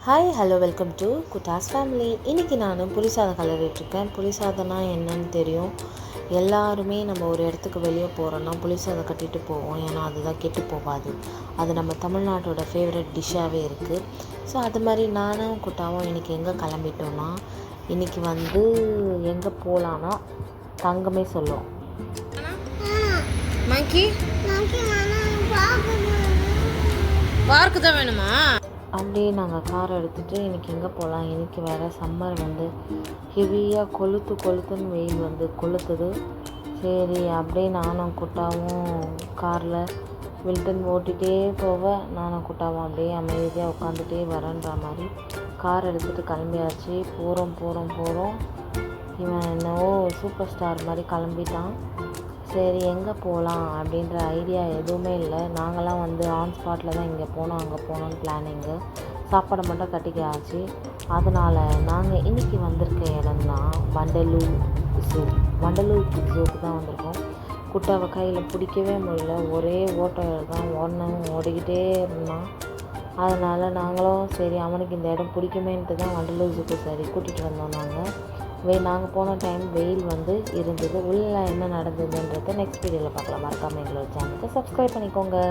Hi hello welcome to குட்டாஸ் family. இன்றைக்கி நான் புளி சாதம் கலரிட்டுருக்கேன். புளி சாதம்னா என்னன்னு தெரியும். எல்லாருமே நம்ம ஒரு இடத்துக்கு வெளியே போகிறோன்னா புளி சாதம் கட்டிட்டு போவோம். ஏன்னா அதுதான் கெட்டு போகாது. அது நம்ம தமிழ்நாட்டோட ஃபேவரட் டிஷ்ஷாகவே இருக்குது. ஸோ அது மாதிரி நானும் குட்டாவும் இன்றைக்கி எங்கே கிளம்பிட்டோன்னா, இன்றைக்கி எங்கே போகலான்னா தங்கமே சொல்லும். பார்க்கு தான் வேணுமா? அப்படியே நாங்கள் கார் எடுத்துகிட்டு இன்றைக்கி எங்கே போகலாம். இன்றைக்கி வேறு சம்மர் ஹெவியாக கொளுத்துன்னு வெயில் கொளுத்துது. சரி அப்படியே நானும் குட்டாவும் காரில் வில்டன் ஓட்டிகிட்டே நானும் குட்டாவும் அப்படியே அமைதியாக உட்காந்துட்டே வரேன்ற மாதிரி கார் எடுத்துகிட்டு கிளம்பியாச்சு. போகிறோம். இவன் என்னவோ சூப்பர் ஸ்டார் மாதிரி கிளம்பிட்டான். சரி எங்கே போகலாம் அப்படின்ற ஐடியா எதுவுமே இல்லை. நாங்களாம் ஆன் ஸ்பாட்டில் தான் இங்கே போனோம் அங்கே போனோன்னு பிளானிங்கு. சாப்பாடை மட்டும் கட்டிக்காச்சு. அதனால் நாங்கள் இன்றைக்கி வந்திருக்க இடம்தான் வண்டலூர் ஜூக்கு தான் வந்திருக்கோம். குட்டாவை கையில் பிடிக்கவே முடியல. ஒரே ஓட்டம் தான் ஓடிக்கிட்டே இருந்தான். அதனால் நாங்களும் சரி அவனுக்கு இந்த இடம் பிடிக்குமேன்ட்டு தான் வண்டலூர் ஜூக்கு சரி கூட்டிகிட்டு வந்தோம். நாங்கள் போன டைம் வெயில் இருந்தது. உள்ளே என்ன நடந்ததுன்றதை நெக்ஸ்ட் வீடியோவில் பார்க்கலாம். மறக்காமல் எங்களோட சேனலுக்கு சப்ஸ்கிரைப் பண்ணிக்கோங்க.